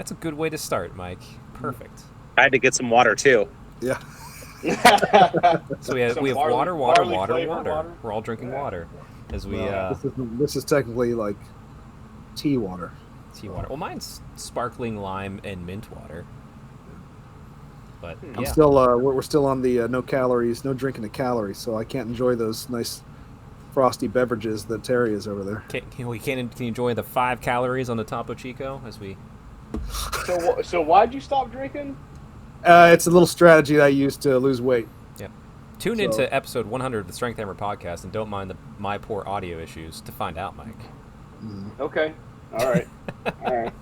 That's a good way to start, Mike. Perfect. I had to get some water too. Yeah. So we have water. We're all drinking water as we. This is technically like tea water. Tea water. Well, mine's sparkling lime and mint water. But I'm still we're still on the no calories, no drinking the calories, so I can't enjoy those nice frosty beverages that Terry is over there. Can you enjoy the 5 calories on the Topo Chico as we? So why'd you stop drinking? It's a little strategy that I use to lose weight. Yeah. Tune into episode 100 of the Strength Hammer podcast and don't mind my poor audio issues to find out, Mike. Okay. All right. All right.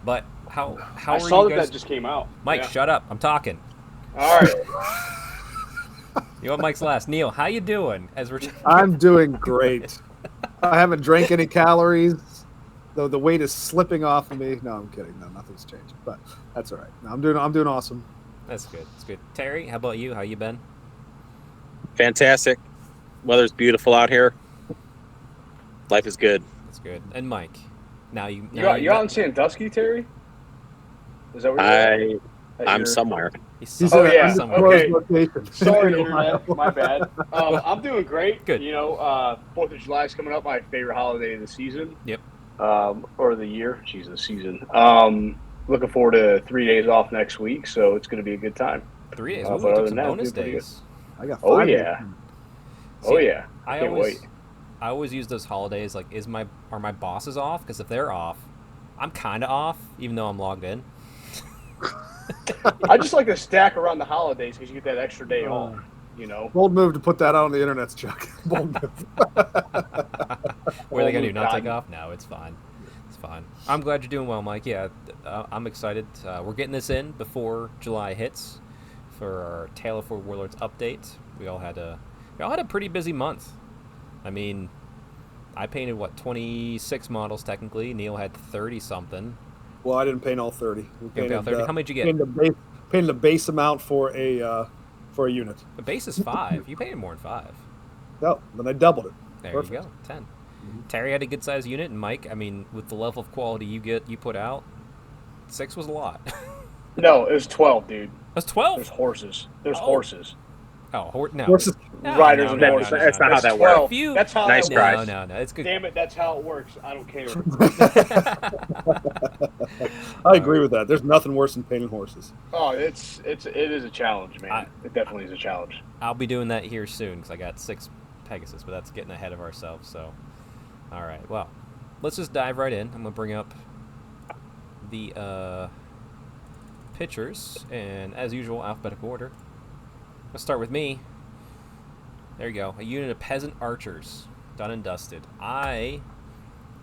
But how I are saw you guys? that just came out. Mike, shut up. I'm talking. All right. You want Mike's last? Neil, how you doing? I'm doing great. I haven't drank any calories, though the weight is slipping off of me. No, I'm kidding. No, nothing's changed. But that's all right. No, I'm doing awesome. That's good. That's good. Terry, how about you? How you been? Fantastic. Weather's beautiful out here. Life is good. That's good. And Mike, you're out in Sandusky, Terry? Is that where you're at? I'm somewhere. He's okay. Location. Sorry, Internet. My bad. I'm doing great. Good. 4th of July is coming up. My favorite holiday of the season. Yep. Or the year. Jeez, the season. Looking forward to 3 days off next week, so it's going to be a good time. 3 days. Ooh, took some bonus days. I got 5 Oh yeah. See, yeah. I can't wait. I always use those holidays like, are my bosses off? Because if they're off, I'm kind of off, even though I'm logged in. I just like to stack around the holidays because you get that extra day off. Bold move to put that out on the internet, Chuck. Bold move. What are they gonna do? Not take off? No, it's fine. It's fine. I'm glad you're doing well, Mike. Yeah, I'm excited. We're getting this in before July hits for our Tale of Four Warlords update. We all had a pretty busy month. I mean, I painted 26 models technically. Neil had 30 something. Well, I didn't paint all 30. We painted, all 30. How many did you get? Painted the base amount for a unit. The base is 5. You painted more than 5. No, then I doubled it. There Perfect. You go, 10. Mm-hmm. Terry had a good sized unit, and Mike, I mean, with the level of quality you put out, 6 was a lot. No, it was 12, dude. That's 12. There's horses. Horses. Oh, no. Horses. Riders and horses. That's not how that works. That's how nice that try. works. No, it's good. Damn it, that's how it works. I don't care. I agree with that. There's nothing worse than painting horses. Oh, it is a challenge, man. It definitely is a challenge. I'll be doing that here soon because I got 6 Pegasus, but that's getting ahead of ourselves. So, all right. Well, let's just dive right in. I'm gonna bring up the pictures, and as usual, alphabetical order. Let's start with me. There you go. A unit of peasant archers, done and dusted. I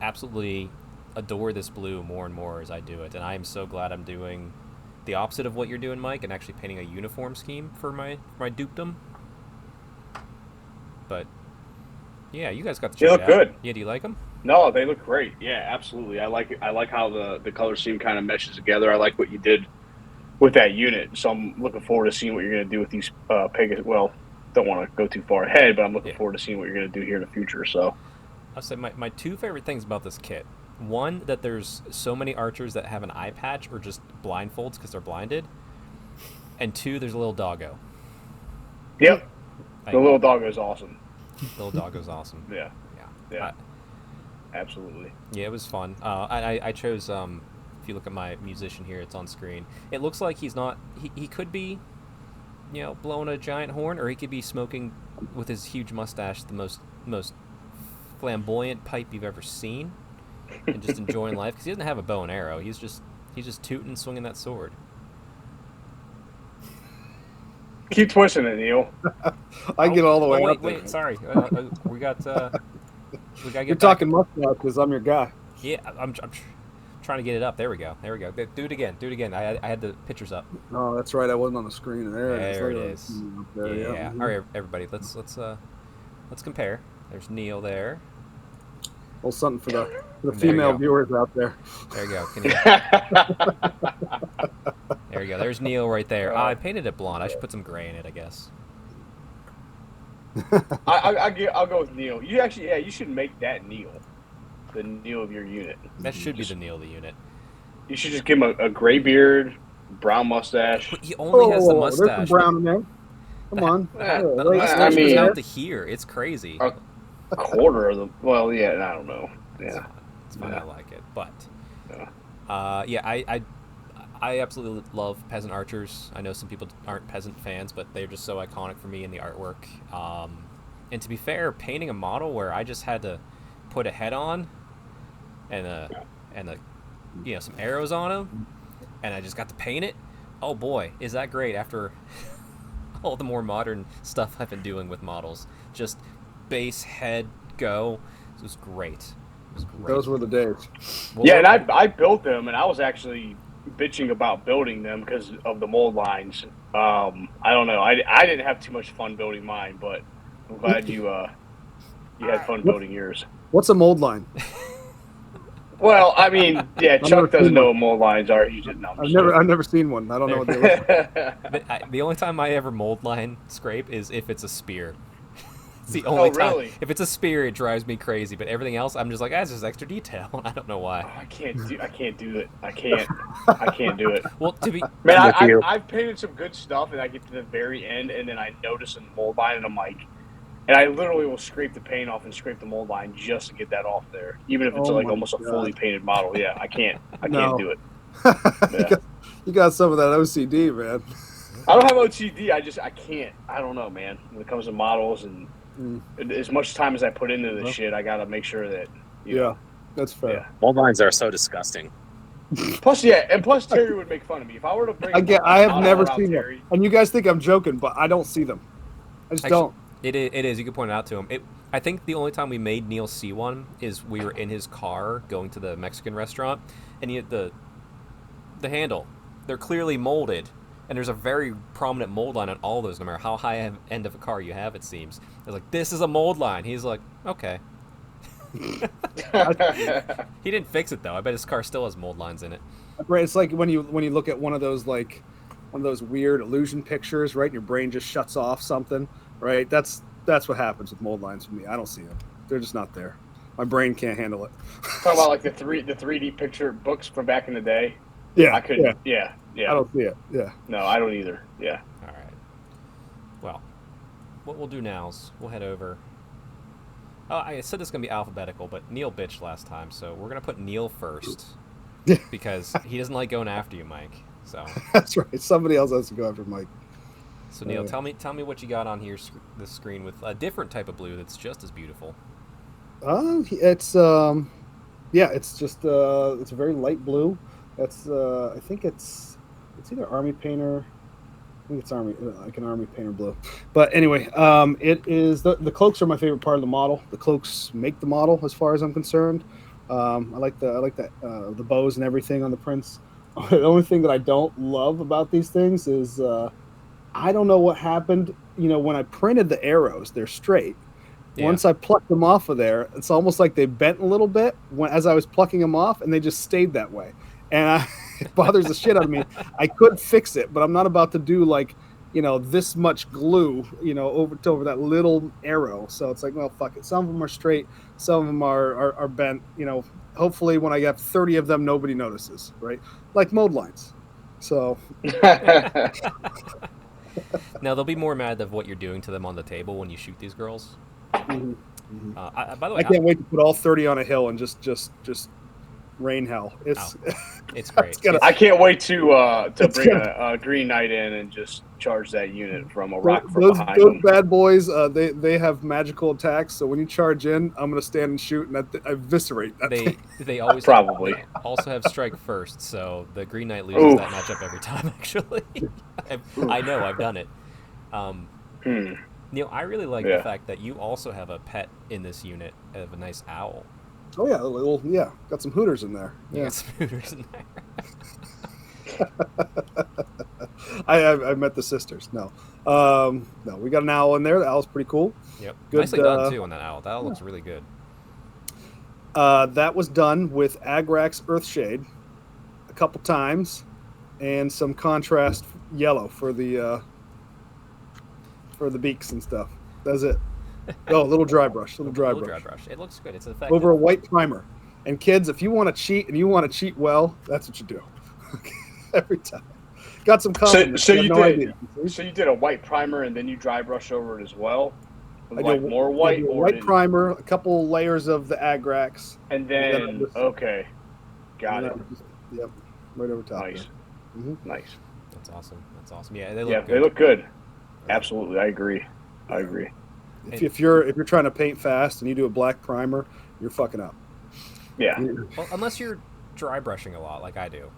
absolutely adore this blue more and more as I do it, and I am so glad I'm doing the opposite of what you're doing, Mike, and actually painting a uniform scheme for my dukedom. But yeah, you guys got the. They look good. Yeah, do you like them? No, they look great. Yeah, absolutely. I like it. I like how the color scheme kind of meshes together. I like what you did with that unit. So I'm looking forward to seeing what you're going to do with these Pegasus. Well, don't want to go too far ahead, but I'm looking forward to seeing what you're going to do here in the future. So I'll say my 2 favorite things about this kit. One, that there's so many archers that have an eye patch or just blindfolds because they're blinded. And 2, there's a little doggo. Yep. The little doggo is awesome. Little doggo's awesome. Yeah. Absolutely. Yeah, it was fun. I chose, if you look at my musician here, it's on screen. It looks like he's not, he could be, blowing a giant horn, or he could be smoking with his huge mustache the most flamboyant pipe you've ever seen, and just enjoying life, because he doesn't have a bow and arrow. He's just tooting, swinging that sword. Keep twisting it, Neil. I get all the way up there. Wait, sorry. We got to get You're talking mustache because I'm your guy. Yeah, I'm trying to get it up. There we go. Do it again. I had the pictures up. Oh, that's right. I wasn't on the screen. There it is. There, yeah. All right, everybody. Let's compare. There's Neil there. Well, something for the female viewers out there. There you go. There you go. There's Neil right there. I painted it blonde. I should put some gray in it, I guess. I'll go with Neil. You actually, you should make that Neil, the Neil of your unit. That should be the Neil of the unit. You should just give him a gray beard, brown mustache. He only has the There's some mustache. brown in there. Come on. The Wait, mustache I goes mean- out to here. It's crazy. A quarter of the. Well, yeah, I don't know. Yeah. It's fine. Yeah. I like it, but Yeah. I absolutely love peasant archers. I know some people aren't peasant fans, but they're just so iconic for me in the artwork. And to be fair, painting a model where I just had to put a head on and some arrows on him, and I just got to paint it. Oh boy, is that great after all the more modern stuff I've been doing with models. Just base, head, go. It was great. It was great. Those were the days. Well, Yeah, and I built them, and I was actually bitching about building them because of the mold lines. I don't know. I didn't have too much fun building mine, but I'm glad you had fun building yours. What's a mold line? Well, I mean, yeah, never Chuck doesn't seen know one. what mold lines are. He just I've never seen one. I don't know what they look like. the only time I ever mold line scrape is if it's a spear. It's the only really? time. If it's a spear, it drives me crazy. But everything else, I'm just like, that's just extra detail. I don't know why. I can't do it. I can't do it. Well, to be Man, I'm with you. I've painted some good stuff, and I get to the very end, and then I notice a mold line, and I'm like, and I literally will scrape the paint off and scrape the mold line just to get that off there, even if it's Oh like my almost a God. fully painted model. Yeah, I can't No. do it. You got some of that OCD, man. I don't have OCD. I can't. I don't know, man. When it comes to models and as much time as I put into this shit, I gotta make sure that. You know, That's fair. Yeah. Mold lines are so disgusting. Plus Terry would make fun of me if I were to bring. I have never out seen Terry. them. And you guys think I'm joking, but I don't see them. I just don't. It is. You could point it out to him. I think the only time we made Neil see one is we were in his car going to the Mexican restaurant, and he had the handle. They're clearly molded, and there's a very prominent mold line on all those, no matter how high end of a car you have, it seems. I was like, this is a mold line. He's like, okay. He didn't fix it, though. I bet his car still has mold lines in it. Right, it's like when you look at one of those weird illusion pictures, right? And your brain just shuts off something, right? That's what happens with mold lines for me. I don't see them; they're just not there. My brain can't handle it. Talking about like the 3D picture books from back in the day. Yeah, I couldn't. Yeah. I don't see it. Yeah. No, I don't either. Yeah. All right. Well, what we'll do now is we'll head over. Oh, I said this is going to be alphabetical, but Neil bitched last time, so we're going to put Neil first. Because he doesn't like going after you, Mike. So That's right. Somebody else has to go after Mike. So Neil, tell me what you got on here, this screen with a different type of blue that's just as beautiful. It's just it's a very light blue. That's I think it's either army painter. I think it's like an army painter blue. But anyway, it is the cloaks are my favorite part of the model. The cloaks make the model, as far as I'm concerned. I like the bows and everything on the prints. The only thing that I don't love about these things is I don't know what happened. You know, when I printed the arrows, they're straight. Yeah. Once I plucked them off of there, it's almost like they bent a little bit as I was plucking them off, and they just stayed that way. And it bothers the shit out of me. I could fix it, but I'm not about to do this much glue, over that little arrow. So it's like, well, fuck it. Some of them are straight, some of them are bent. Hopefully when I get 30 of them, nobody notices, right? Like mold lines. So now they'll be more mad of what you're doing to them on the table when you shoot these girls. Mm-hmm. Mm-hmm. By the way, I can't wait to put all 30 on a hill and just rain hell. It's great. I can't wait to bring a Green Knight in and just charge that unit from a rock from behind those them. bad boys, they have magical attacks. So when you charge in, I'm gonna stand and shoot and I eviscerate that thing. They always probably also have strike first, so the Green Knight loses that matchup every time. Actually, I know I've done it. Neil, I really like the fact that you also have a pet in this unit of a nice owl. Oh yeah, got some hooters in there. Yeah, got some hooters in there. I met the sisters. No, we got an owl in there. The owl's pretty cool. Yep, good, nicely done too on that owl. That owl looks really good. That was done with Agrax Earthshade a couple times, and some contrast yellow for the beaks and stuff. That's it. Oh, a little dry brush. Little dry brush. It looks good. It's effective. Over a white primer. And kids, if you want to cheat and you want to cheat well, that's what you do. Every time. Got some compliments. So I had you no did. idea. So you did a white primer and then you dry brush over it as well. I Like do more I white do a or white did- primer, a couple layers of the Agrax, and then I then just- okay, got and it. then I just- yep, right over top. Nice, there. nice. That's awesome. That's awesome. Yeah, they look Yeah, good. they look good. Absolutely, I agree. I agree. If you're trying to paint fast and you do a black primer, you're fucking up. Yeah, Well, unless you're dry brushing a lot, like I do,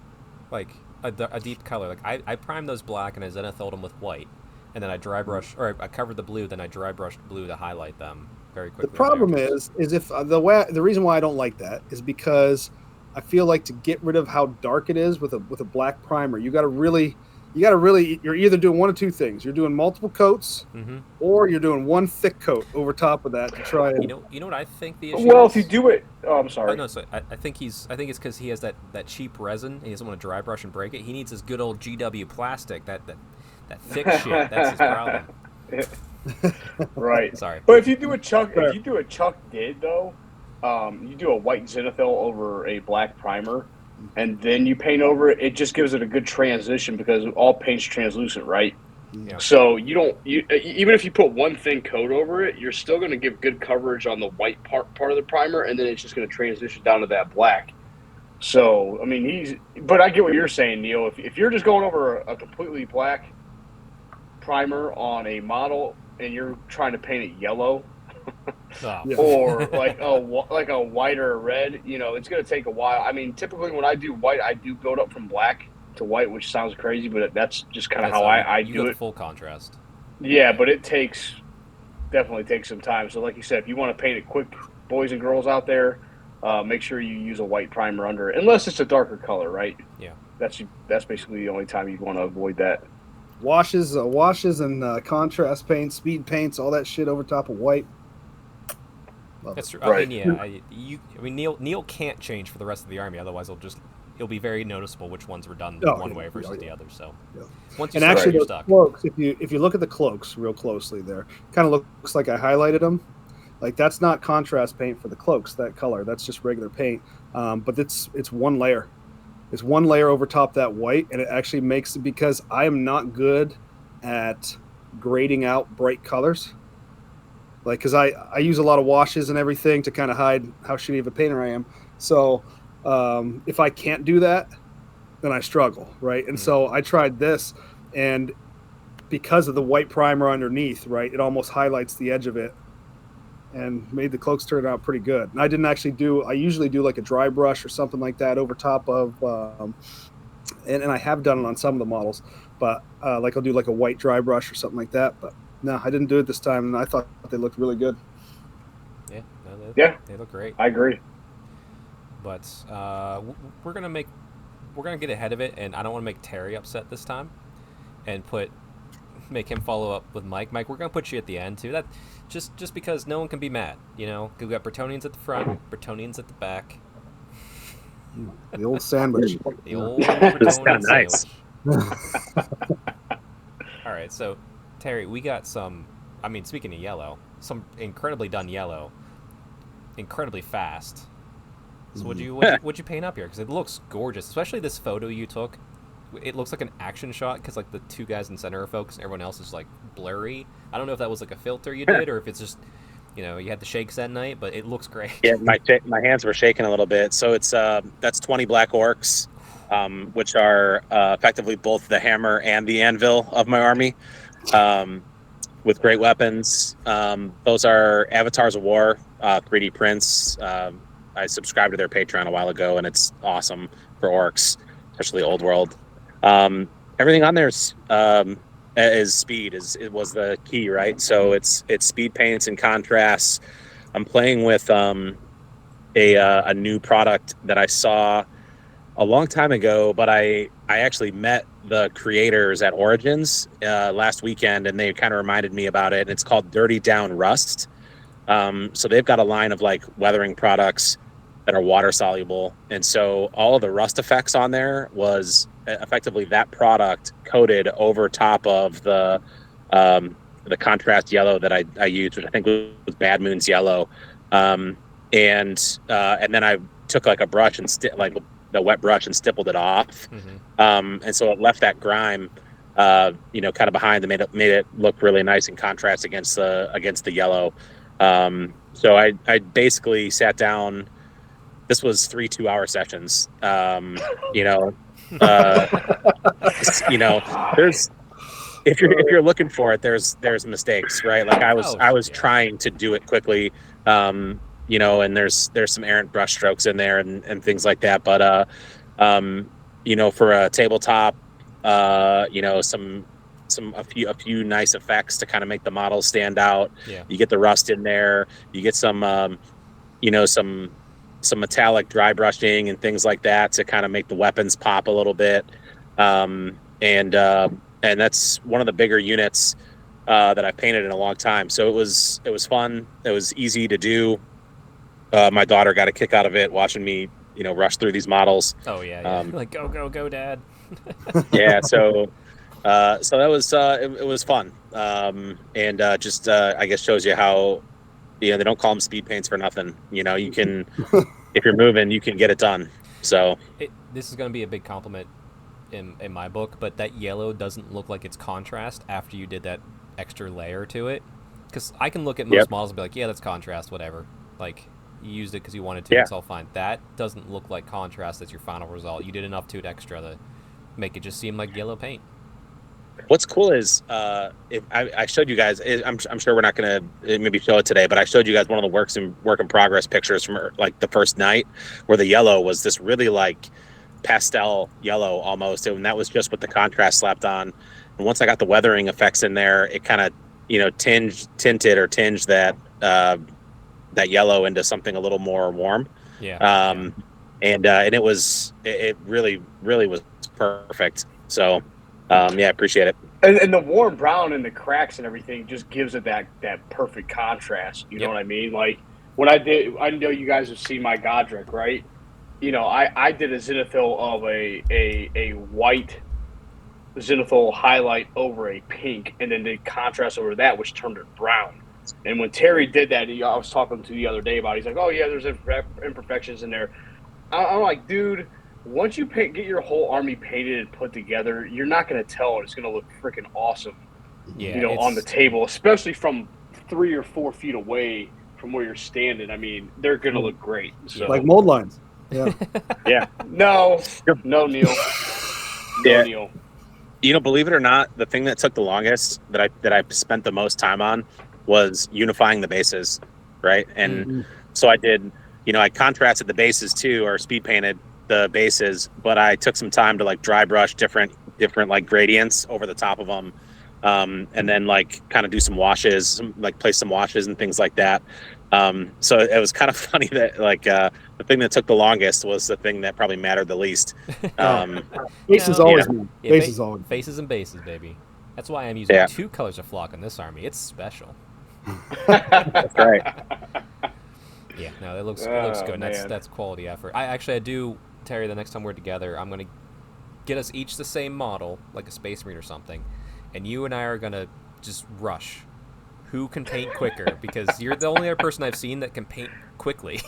like a deep color. Like I prime those black and I zenithal them with white, and then I dry brush, or I covered the blue, then I dry brushed blue to highlight them very quickly. The problem is if the reason why I don't like that is because I feel like to get rid of how dark it is with a black primer, you got to really you're either doing one of two things. You're doing multiple coats, or you're doing one thick coat over top of that to try and you know what I think the issue well, is? if you do it, oh, I'm sorry. Oh, no, so I think it's because he has that cheap resin. He doesn't want to dry brush and break it. He needs his good old GW plastic, that thick shit. That's his problem. Right. Sorry. But if you do a Chuck did though, you do a white zenithal over a black primer, and then you paint over it. It just gives it a good transition because all paint's translucent, right? Yeah. So even if you put one thin coat over it, you're still going to give good coverage on the white part of the primer, and then it's just going to transition down to that black. So I mean, but I get what you're saying, Neil. If you're just going over a completely black primer on a model and you're trying to paint it yellow, Yeah. or like a white or a red, it's going to take a while. I mean, typically when I do white, I do build up from black to white, which sounds crazy, but that's just kind of how I you do go it. the full contrast. Yeah, but it definitely takes some time. So like you said, if you want to paint it quick, boys and girls out there, make sure you use a white primer under it, unless it's a darker color, right? Yeah. That's basically the only time you want to avoid that. washes and contrast paints, speed paints, all that shit over top of white. Love That's it. true. Right. I mean, Neil can't change for the rest of the army. Otherwise, it'll be very noticeable which ones were done one way versus the other. So once you And start, actually, you're those stuck. cloaks, if you look at the cloaks real closely, there kind of looks like I highlighted them. Like that's not contrast paint for the cloaks. That color, that's just regular paint. But it's one layer. It's one layer over top that white, and it actually makes it because I am not good at grading out bright colors. Like, because I use a lot of washes and everything to kind of hide how shitty of a painter I am. So if I can't do that, then I struggle, right? And so I tried this, and because of the white primer underneath, right, it almost highlights the edge of it and made the cloaks turn out pretty good. And I didn't actually I usually do like a dry brush or something like that over top of, and I have done it on some of the models, but like I'll do like a white dry brush or something like that. But no, I didn't do it this time, and I thought they looked really good. Yeah, no, they look great. I agree. But we're gonna get ahead of it, and I don't want to make Terry upset this time, and make him follow up with Mike. Mike, we're gonna put you at the end too. That just because no one can be mad, you know. We got Bretonians at the front, Bretonians at the back. The old sandwich. The old That's Bretonian kinda nice. sandwich. All right, so Terry, we got some. I mean, speaking of yellow, some incredibly done yellow, incredibly fast. So what'd you paint up here? Because it looks gorgeous, especially this photo you took. It looks like an action shot because like the two guys in center are focused, and everyone else is like blurry. I don't know if that was like a filter you did or if it's just, you had the shakes that night, but it looks great. Yeah, my hands were shaking a little bit. So it's that's 20 black orcs, which are effectively both the hammer and the anvil of my army, with great weapons. Those are Avatars of War 3D prints. I subscribed to their Patreon a while ago, and it's awesome for orcs, especially Old World. Everything on there is speed. It was the key, right? So it's speed paints and contrasts. I'm playing with a new product that I saw a long time ago, but I actually met the creators at Origins last weekend, and they kind of reminded me about it. And it's called Dirty Down Rust. So they've got a line of like weathering products that are water soluble, and so all of the rust effects on there was effectively that product coated over top of the contrast yellow that I used, which I think was Bad Moon's yellow, and then I took like a brush and like the wet brush and stippled it off. Mm-hmm. And so it left that grime, you know, kind of behind and made it look really nice in contrast against the yellow. So I basically sat down. This was 3 2-hour sessions. You know, you know, there's if you're looking for it, there's mistakes, right? Like I was trying to do it quickly, you know, and there's some errant brush strokes in there and things like that. But you know, for a tabletop, you know, a few nice effects to kind of make the model stand out. Yeah. You get the rust in there. You get some, you know, some metallic dry brushing and things like that to kind of make the weapons pop a little bit. And that's one of the bigger units that I've painted in a long time. So it was fun. It was easy to do. My daughter got a kick out of it watching me, you know, rush through these models. Oh yeah. Like go, Dad. Yeah. So that was it was fun. And just I guess shows you how, you know, they don't call them speed paints for nothing. You know, you can if you're moving, you can get it done. So this is going to be a big compliment in my book, but that yellow doesn't look like it's contrast after you did that extra layer to it. Because I can look at most models and be like, yeah, that's contrast, whatever. Like, you used it because you wanted to, it's all fine. That doesn't look like contrast as your final result. You did enough to it extra to make it just seem like yellow paint. What's cool is if I showed you guys, I'm sure we're not going to maybe show it today, but I showed you guys one of the work in progress pictures from like the first night where the yellow was this really like pastel yellow almost, and that was just with the contrast slapped on. And once I got the weathering effects in there, it kind of, you know, tinged that that yellow into something a little more warm. And it really was perfect. So I appreciate it. And the warm brown and the cracks and everything just gives it that perfect contrast. You know what I mean? Like when I know you guys have seen my Godric, right? You know, I did a zenithal of a white zenithal highlight over a pink, and then the contrast over that, which turned it brown. And when Terry did that, I was talking to the other day about it. He's like, oh yeah, there's imperfections in there. I'm like, dude, once you get your whole army painted and put together, you're not going to tell. It's going to look freaking awesome, you know, on the table, especially from 3 or 4 feet away from where you're standing. I mean, they're going to look great. So. Like mold lines. Yeah. Yeah. No, Neil. Neil. You know, believe it or not, the thing that took the longest that I spent the most time on was unifying the bases, right? And so I did, you know, I contrasted the bases too, or speed painted the bases, but I took some time to like dry brush different like gradients over the top of them, and then like kind of do some washes, like place some washes and things like that. So it was kind of funny that like the thing that took the longest was the thing that probably mattered the least. Faces always, faces and bases, baby. That's why I'm using 2 colors of flock on this army. It's special. That's right. Yeah, no, it looks good. That's quality effort. I do, Terry, the next time we're together, I'm gonna get us each the same model, like a Space Marine or something, and you and I are gonna just rush. Who can paint quicker? Because you're the only other person I've seen that can paint quickly,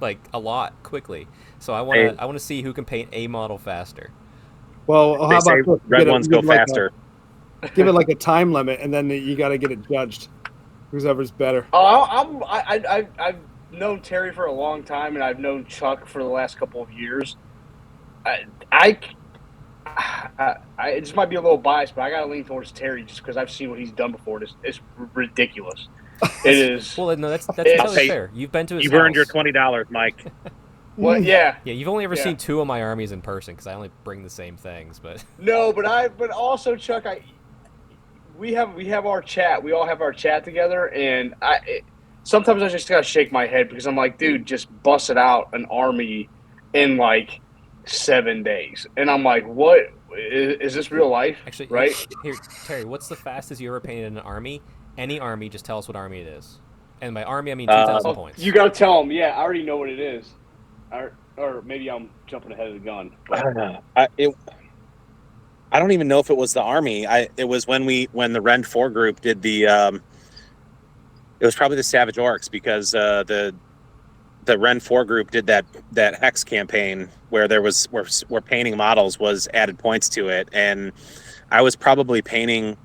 like a lot quickly. So I want to see who can paint a model faster. Well, how about red ones go faster? Give it like a time limit, and then you got to get it judged. Whoever's better. I've known Terry for a long time, and I've known Chuck for the last couple of years. I just might be a little biased, but I got to lean towards Terry just because I've seen what he's done before. It's ridiculous. It is. Well, no, that's totally fair. You've been to his house. You've earned your $20, Mike. What? Yeah. Yeah, you've only ever seen 2 of my armies in person because I only bring the same things. But no, but also Chuck, we have our chat. We all have our chat together, and sometimes I just gotta shake my head because I'm like, dude, just busted out an army in like 7 days, and I'm like, what is this real life? Actually, right? Here, Terry, what's the fastest you ever painted an army? Any army, just tell us what army it is. And by army, I mean 2,000 points. You gotta tell them. Yeah, I already know what it is. Or maybe I'm jumping ahead of the gun. I don't even know if it was the army. It was when the Rend 4 group did the. It was probably the Savage Orcs because the the Ren 4 group did that Hex campaign where there was where painting models was added points to it, and I was probably painting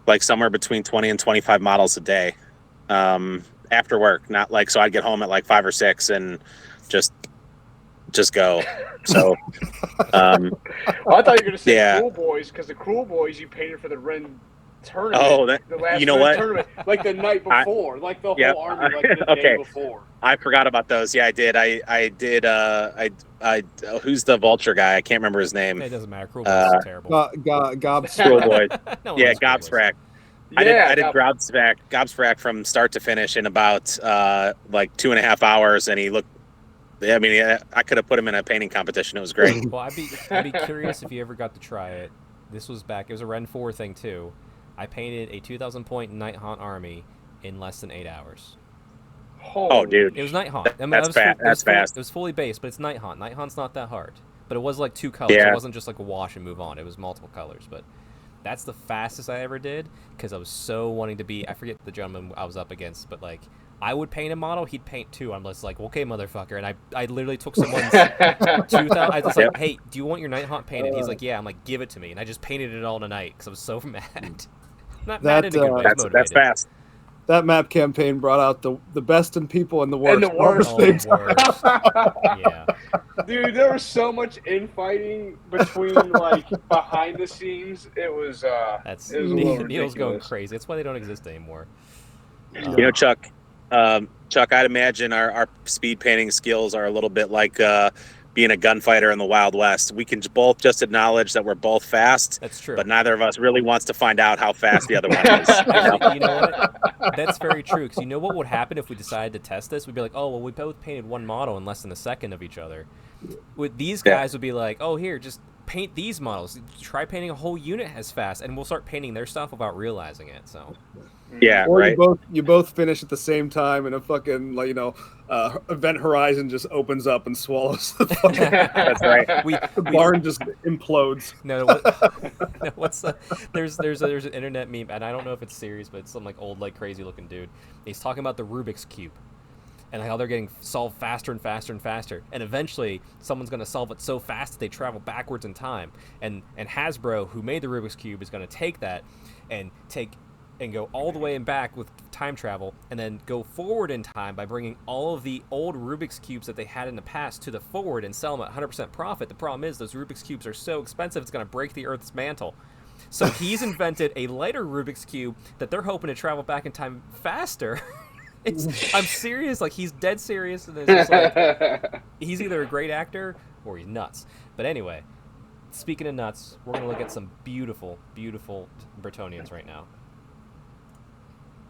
like somewhere between 20 and 25 models a day after work. Not like, so I'd get home at like 5 or 6 and just go. So Well, I thought you were going to say Yeah. Cruel Boys, because the Cruel Boys you painted for the Ren tournament. Oh, the last you know Ren what? tournament, like the night before, like the whole Yep. army, like the Okay. day before. I forgot about those. Yeah, I did. I did. Who's the vulture guy? I can't remember his name. It doesn't matter. Cruel Boys is terrible. Cruel Boy. No one Yeah, likes Cruel Boys. Gobsprack. Yeah, I did Gobsprack from start to finish in about like 2.5 hours, and he looked. I mean, I could have put him in a painting competition. It was great. Well, I'd be curious if you ever got to try it. This was back. It was a Ren 4 thing too. I painted a 2,000 point Night Haunt army in less than 8 hours. Oh, dude. It was Night Haunt. I mean, That's fast. That's fast. It was fully based, but it's Night Haunt. Night Haunt's not that hard. But it was like 2 colors. Yeah. It wasn't just like a wash and move on. It was multiple colors. But that's the fastest I ever did because I was so wanting to be. I forget the gentleman I was up against, but like I would paint a model, he'd paint 2. I'm just like, okay, motherfucker. And I literally took someone's 2,000. I was like, hey, do you want your Night Haunt painted? He's like, yeah. I'm like, give it to me. And I just painted it all in a night because I was so mad. Not mad in a good way. I was That's motivated. fast. That map campaign brought out the best in people and the worst. And the worst. Oh, the worst. Yeah. Dude, there was so much infighting between like behind the scenes. It was That's it was a little Neil's going ridiculous. crazy. That's why they don't exist anymore. You know, Chuck, I'd imagine our speed painting skills are a little bit like being a gunfighter in the Wild West. We can both just acknowledge that we're both fast, That's true. but neither of us really wants to find out how fast the other one is. Actually, you know what? That's very true. Because you know what would happen if we decided to test this? We'd be like, oh, well, we both painted one model in less than a second of each other. With these guys would be like, oh, here, just paint these models. Try painting a whole unit as fast, and we'll start painting their stuff without realizing it. So Yeah, Or right. you both finish at the same time, and a fucking event horizon just opens up and swallows the fucking. That's right. The barn just implodes. No, what's the? There's an internet meme, and I don't know if it's serious, but it's some like old like crazy looking dude. He's talking about the Rubik's Cube, and how they're getting solved faster and faster and faster, and eventually someone's going to solve it so fast that they travel backwards in time. And Hasbro, who made the Rubik's Cube, is going to take that and go all the way and back with time travel, and then go forward in time by bringing all of the old Rubik's Cubes that they had in the past to the forward and sell them at 100% profit. The problem is those Rubik's Cubes are so expensive it's going to break the Earth's mantle. So he's invented a lighter Rubik's Cube that they're hoping to travel back in time faster. I'm serious, like he's dead serious, and it's just like he's either a great actor or he's nuts. But anyway, speaking of nuts, we're going to look at some beautiful, beautiful Bretonnians right now.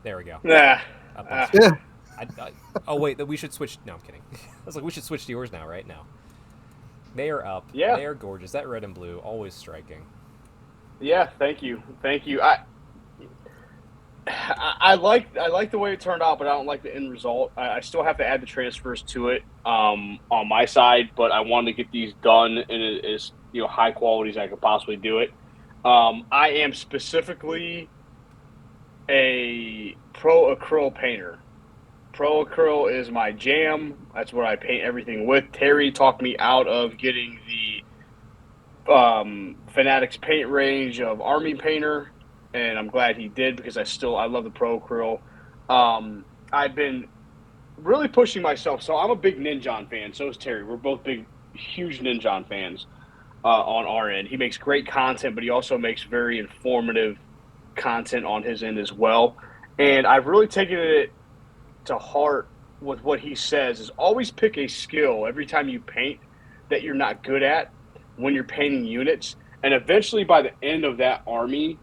There we go. Nah. Up on Yeah. oh wait, we should switch. No, I'm kidding. I was like, we should switch to yours now, right now. They are up. Yeah. They are gorgeous. That red and blue, always striking. Yeah, thank you. I like the way it turned out, but I don't like the end result. I still have to add the transfers to it on my side, but I wanted to get these done in as high quality as I could possibly do it. I am specifically a pro acrylic painter. Pro acrylic is my jam. That's what I paint everything with. Terry talked me out of getting the Fanatics paint range of Army Painter, and I'm glad he did because I love the Pro Acryl. I've been really pushing myself. So I'm a big Ninjon fan. So is Terry. We're both huge Ninjon fans on our end. He makes great content, but he also makes very informative content on his end as well. And I've really taken it to heart with what he says is always pick a skill every time you paint that you're not good at when you're painting units. And eventually by the end of that army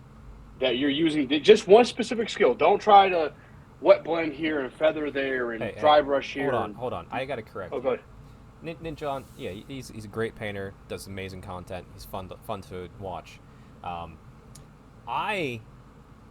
that you're using just one specific skill. Don't try to wet blend here and feather there and dry brush here. Hold on. I got to correct you. Oh, go ahead. Ninjon, yeah, he's a great painter, does amazing content. He's fun to watch. I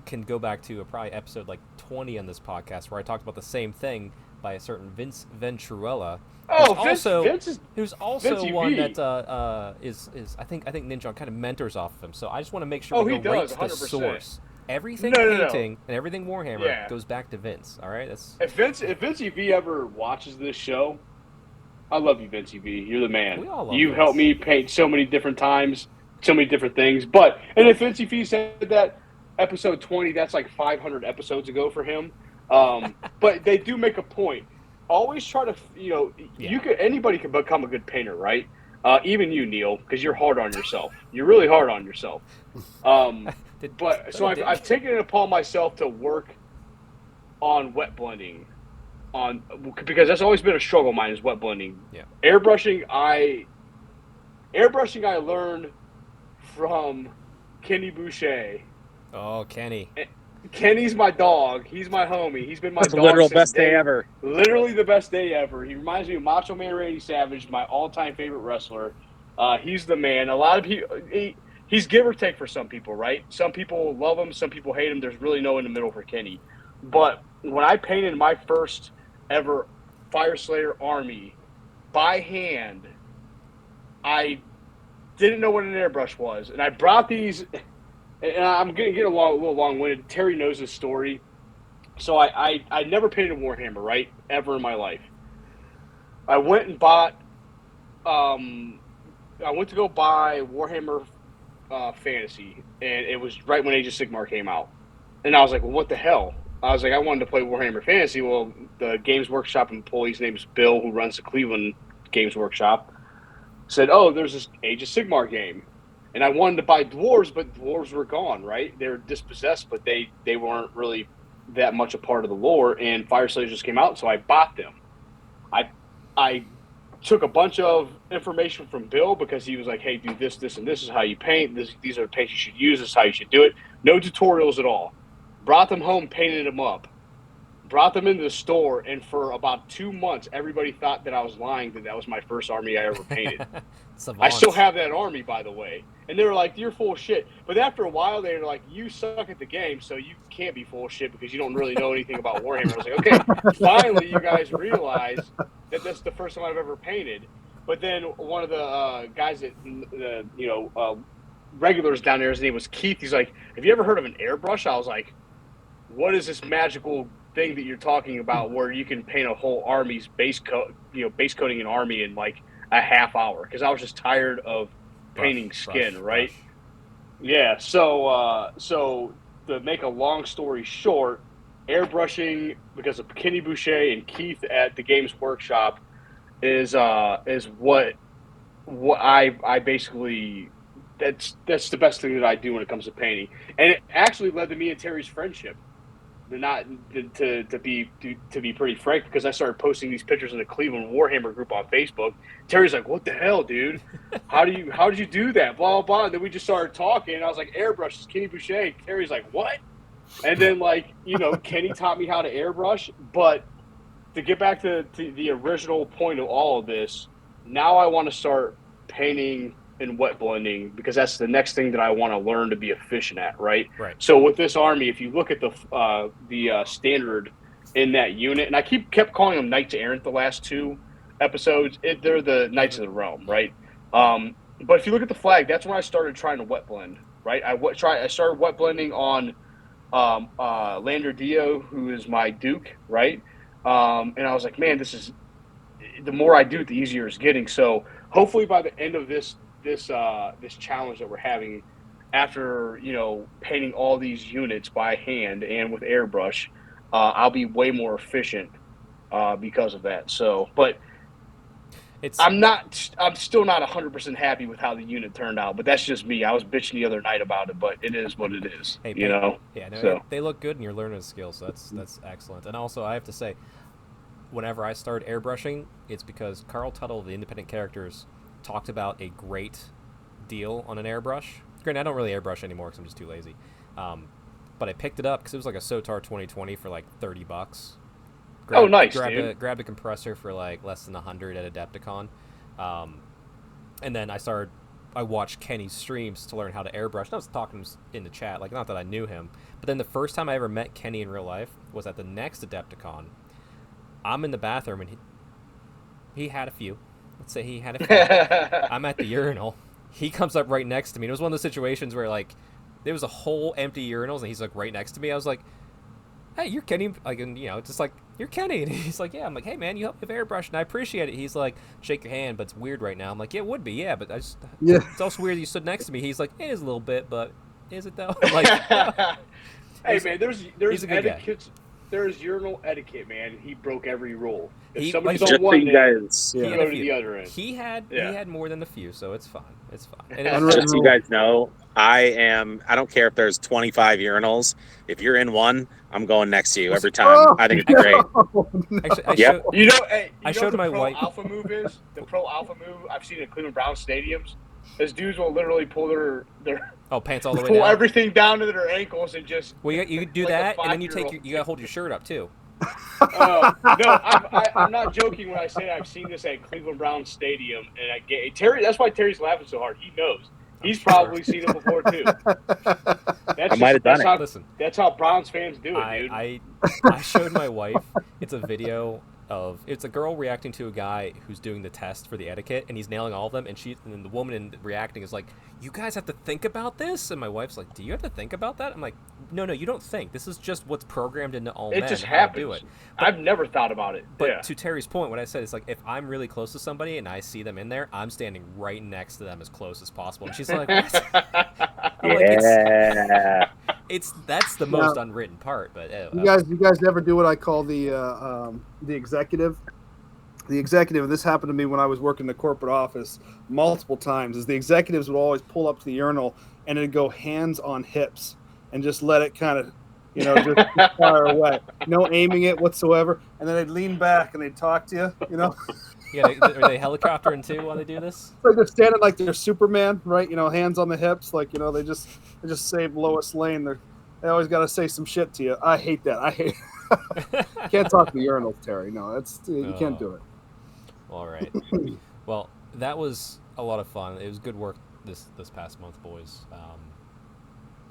can go back to probably episode like 20 on this podcast where I talked about the same thing by a certain Vince Venturella. Who's also one that is I think Ninja kind of mentors off of him. So I just want to make sure we go right to the source. Everything painting and everything Warhammer goes back to Vince. All right, if Vince EV ever watches this show, I love you, Vincey V. You're the man. We all love You've Vince. helped me paint so many different times, so many different things. But and if Vincey V said that episode 20, that's like 500 episodes ago for him. But they do make a point. Always try to, Yeah. you could anybody can become a good painter, right? Even you, Neil, because you're hard on yourself. You're really hard on yourself. But so I've taken it upon myself to work on wet blending, because that's always been a struggle of mine is wet blending. Yeah. Airbrushing I learned from Kenny Boucher. Oh, Kenny. Kenny's my dog. He's my homie. He's been my That's the dog literal since best day ever. Literally the best day ever. He reminds me of Macho Man Randy Savage, my all-time favorite wrestler. He's the man. A lot of people, he's give or take for some people, right? Some people love him, some people hate him. There's really no in the middle for Kenny. But when I painted my first ever Fire Slayer army by hand, I didn't know what an airbrush was, and I brought these. And I'm going to get a little long-winded. Terry knows this story. So I never painted Warhammer, right? Ever in my life. I went and bought I went to go buy Warhammer Fantasy, and it was right when Age of Sigmar came out. And I was like, well, what the hell? I was like, I wanted to play Warhammer Fantasy. Well, the Games Workshop employee, his name is Bill, who runs the Cleveland Games Workshop, said, oh, there's this Age of Sigmar game. And I wanted to buy dwarves, but dwarves were gone, right? They were dispossessed, but they weren't really that much a part of the lore. And Fire Slayers just came out, so I bought them. I took a bunch of information from Bill because he was like, hey, do this, this, and this is how you paint. These are the paints you should use. This is how you should do it. No tutorials at all. Brought them home, painted them up. Brought them into the store, and for about 2 months, everybody thought that I was lying, that was my first army I ever painted. I still have that army, by the way. And they were like, you're full of shit. But after a while, they were like, you suck at the game, so you can't be full of shit because you don't really know anything about Warhammer. I was like, okay, finally you guys realize that this is the first time I've ever painted. But then one of the guys that, regulars down there, his name was Keith. He's like, have you ever heard of an airbrush? I was like, what is this magical thing that you're talking about where you can paint a whole army's base coating an army in like a half hour? Because I was just tired of painting skin, right? Yeah. So to make a long story short, airbrushing, because of Kenny Boucher and Keith at the Games Workshop, is what I basically, that's the best thing that I do when it comes to painting, and it actually led to me and Terry's friendship. To be pretty frank, because I started posting these pictures in the Cleveland Warhammer group on Facebook. Terry's like, "What the hell, dude? How did you do that?" Blah blah blah. And then we just started talking, and I was like, "Airbrush, Kenny Boucher." Terry's like, "What?" And then Kenny taught me how to airbrush. But to get back to the original point of all of this, now I want to start painting and wet blending, because that's the next thing that I want to learn to be efficient at, right? Right. So with this army, if you look at the standard in that unit, and I kept calling them Knights Errant the last two episodes, they're the Knights of the Realm, right? But if you look at the flag, that's when I started trying to wet blend, right? I started wet blending on Lander Dio, who is my Duke, right? And I was like, man, this is, the more I do it, the easier it's getting. So hopefully by the end of this challenge that we're having, after painting all these units by hand and with airbrush, I'll be way more efficient because of that. So, but I'm still not 100% happy with how the unit turned out, but that's just me. I was bitching the other night about it, but it is what it is. Hey, Yeah, no, so they look good, and you're learning a skill, so that's excellent. And also, I have to say, whenever I started airbrushing, it's because Carl Tuttle, the Independent Characters, talked about a great deal on an airbrush. Granted, I don't really airbrush anymore because I'm just too lazy. But I picked it up because it was like a Sotar 2020 for like $30. Nice, grabbed a compressor for like less than 100 at Adepticon. And then I watched Kenny's streams to learn how to airbrush. And I was talking in the chat, like, not that I knew him, but then the first time I ever met Kenny in real life was at the next Adepticon. I'm in the bathroom, and he had a few. Let's say he had a few. I'm at the urinal. He comes up right next to me. It was one of those situations where, like, there was a whole empty urinals, and he's, like, right next to me. I was like, hey, you're Kenny. Like, and, just, like, you're Kenny. And he's like, yeah. I'm like, hey, man, you helped me with airbrush, and I appreciate it. He's like, shake your hand, but it's weird right now. I'm like, yeah, it would be, yeah, but Yeah. it's also weird you stood next to me. He's like, it is a little bit, but is it though? I'm like, Hey man, there's he's a good guy. etiquette. There's urinal etiquette, man. He broke every rule. If He- somebody's like, on Just so one you end, guys, He you had go a to few. the other end. He had more than a few, so it's fine. It's fine. And Just Unwritten just so you rule. guys know, I don't care if there's 25 urinals. If you're in one, I'm going next to you every time. Oh, I think it's great. no. actually, I Yep. showed. You know, hey, I you know showed what the my pro wife- alpha move is? The pro alpha move I've seen at Cleveland Brown stadiums. Those dudes will literally pull their Oh, pants all the way pull down. everything down to their ankles and just. Well, you do like a that, and then you five-year-old. you gotta hold your shirt up too. No, I'm not joking when I say I've seen this at Cleveland Brown Stadium, and I get Terry. That's why Terry's laughing so hard. He knows. He's probably seen it before too. That's I might have done it. Listen, That's how Browns fans do it, dude. I showed my wife. It's a video of it's a girl reacting to a guy who's doing the test for the etiquette, and he's nailing all of them. And then the woman reacting is like, "You guys have to think about this." And my wife's like, "Do you have to think about that?" I'm like, "No, you don't think. This is just what's programmed into all men. It just how to happens. do it." I've never thought about it. But yeah. to Terry's point, what I said is like, if I'm really close to somebody and I see them in there, I'm standing right next to them as close as possible. And she's like, "What?" I'm like, Yeah. that's the most unwritten part. But You guys ever do what I call the executive? The executive, and this happened to me when I was working in the corporate office multiple times, is the executives would always pull up to the urinal and it'd go hands on hips and just let it kind of, just fire away. No aiming it whatsoever. And then they'd lean back and they'd talk to you, yeah, are they helicoptering too while they do this? Like they're standing like they're Superman, right? Hands on the hips, like they just saved Lois Lane. They always got to say some shit to you. I hate that. I hate. Can't talk to urinals, Terry. No, you can't do it. All right. Well, that was a lot of fun. It was good work this past month, boys.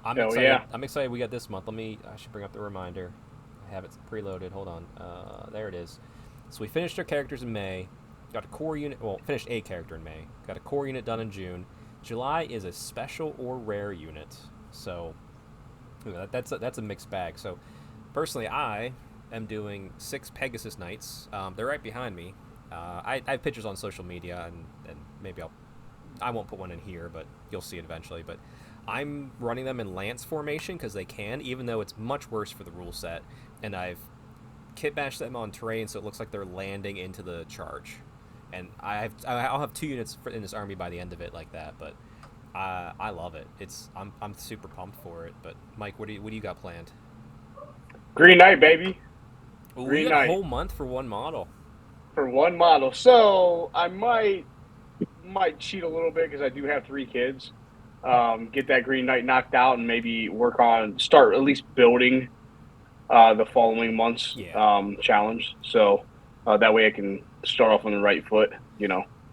I'm excited. Yeah. I'm excited we got this month. I should bring up the reminder. I have it preloaded. Hold on. There it is. So we finished our characters in May. Got a core unit. Well, finished a character in May. Got a core unit done in June. July is a special or rare unit. So that's a mixed bag. So personally, I am doing 6 Pegasus Knights. They're right behind me. I have pictures on social media, and maybe I won't put one in here, but you'll see it eventually. But I'm running them in Lance formation because they can, even though it's much worse for the rule set. And I've kit bashed them on terrain so it looks like they're landing into the charge. And I'll have 2 units in this army by the end of it like that. But I love it. I'm super pumped for it. But Mike, what do you got planned? Green Knight, baby. Ooh, Green we got a Knight. whole month for one model. For one model. So I might cheat a little bit because I do have 3 kids. Get that Green Knight knocked out and maybe start at least building the following month's challenge. So that way I can start off on the right foot,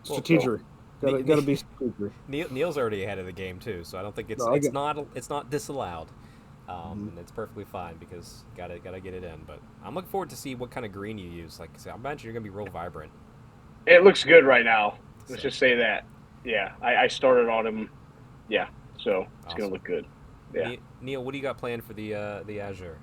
Strategery. Gotta be strategery. Neil's already ahead of the game too, so I don't think it's not disallowed. And it's perfectly fine because gotta get it in. But I'm looking forward to see what kind of green you use. Like, I imagine you're gonna be real vibrant. It looks good right now. Let's just say that. Yeah, I started on him. Yeah, so it's gonna look good. Yeah. Neil, what do you got planned for the Azure?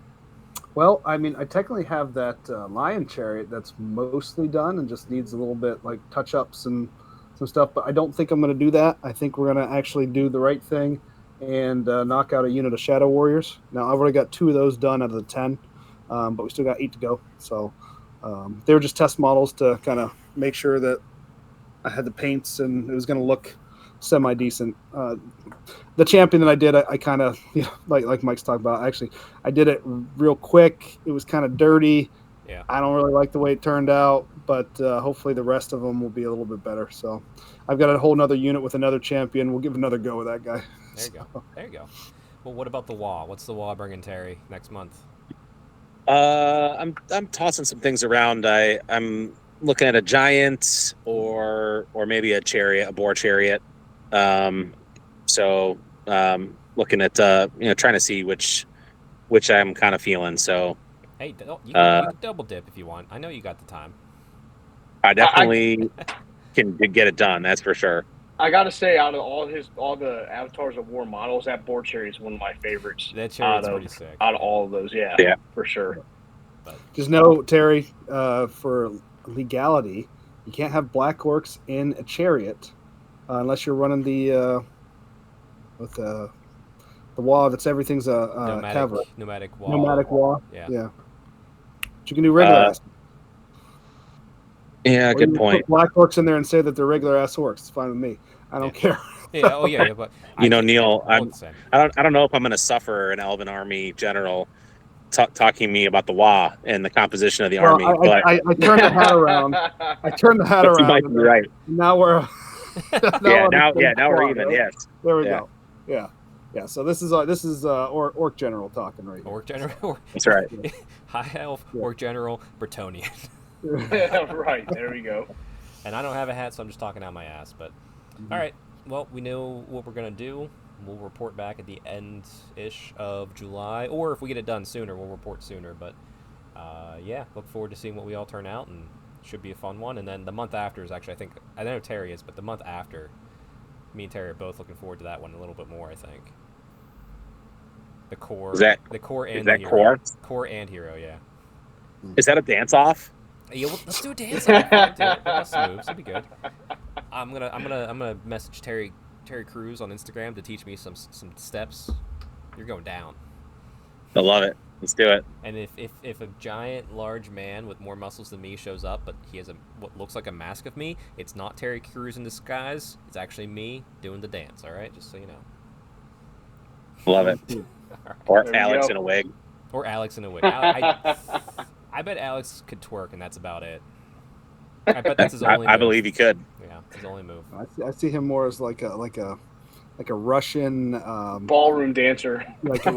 Well, I mean, I technically have that Lion Chariot that's mostly done and just needs a little bit like touch-ups and some stuff, but I don't think I'm going to do that. I think we're going to actually do the right thing and knock out a unit of Shadow Warriors. Now, I've already got 2 of those done out of the 10, but we still got 8 to go. So they were just test models to kind of make sure that I had the paints and it was going to look semi-decent. The champion that I did, I kind of, like Mike's talking about, actually, I did it real quick. It was kind of dirty. Yeah. I don't really like the way it turned out, but hopefully the rest of them will be a little bit better. So I've got a whole nother unit with another champion. We'll give another go with that guy. There you go. Well, what about the WA? What's the WA bringing Terry next month? I'm tossing some things around. I'm looking at a giant or maybe a boar chariot. Looking at trying to see which I'm kind of feeling. So hey, you can double dip if you want. I know you got the time. I definitely can get it done. That's for sure. I gotta say, out of all the Avatars of War models, that board chariot is one of my favorites. That chariot's pretty sick. Out of all of those, yeah, for sure. But just know, Terry, for legality, you can't have black orcs in a chariot unless you're running the with the wall that's everything's a cover. nomadic wall. Nomadic wall. Yeah. Yeah. But you can do regular ass. Yeah, Or good you point. Put black orcs in there and say that they're regular ass orcs. It's fine with me. I don't care. Yeah. Oh yeah. But Neil, I look the same. I don't know if I'm going to suffer an Elven army general talking to me about the WA and the composition of the army. But I turned the hat around. I turned the hat but you around. might be right. Now we're Now we're even. Right? Yes. There we Yeah. go. Yeah. So this is orc general talking right here. Orc general. That's right. High elf, orc general, Bretonian. Right, there we go. And I don't have a hat, so I'm just talking out my ass. But all right, well, we know what we're gonna do. We'll report back at the end-ish of July, or if we get it done sooner, we'll report sooner. But yeah, look forward to seeing what we all turn out, and it should be a fun one. And then the month after is actually, I know Terry is, but the month after, me and Terry are both looking forward to that one a little bit more. I think the core, the core and the hero. Core and hero, yeah. Is that a dance off? Yeah, well, let's do a dance off. We'll bust some moves. It'll be good. I'm gonna message Terry Crews on Instagram to teach me some steps. You're going down. I love it. Let's do it. And if a giant, large man with more muscles than me shows up, but he has what looks like a mask of me, it's not Terry Crews in disguise. It's actually me doing the dance. All right, just so you know. Love it. Or Alex in a wig. Or Alex in a wig. I bet Alex could twerk, and that's about it. I bet that's his only move. I believe he could. Yeah, it's his only move. I see him more as like a Russian ballroom dancer, like a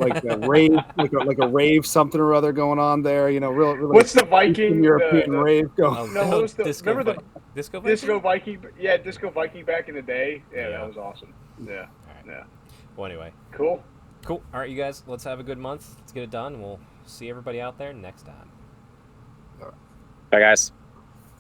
rave, like a rave something or other going on there. You know, really. What's the Viking European rave going? Oh, no, what was the remember the Disco Viking? Yeah, Disco Viking back in the day. Yeah, that was awesome. Yeah, right. Yeah. Well, anyway, cool. All right, you guys, let's have a good month. Let's get it done. We'll see everybody out there next time. Bye, guys.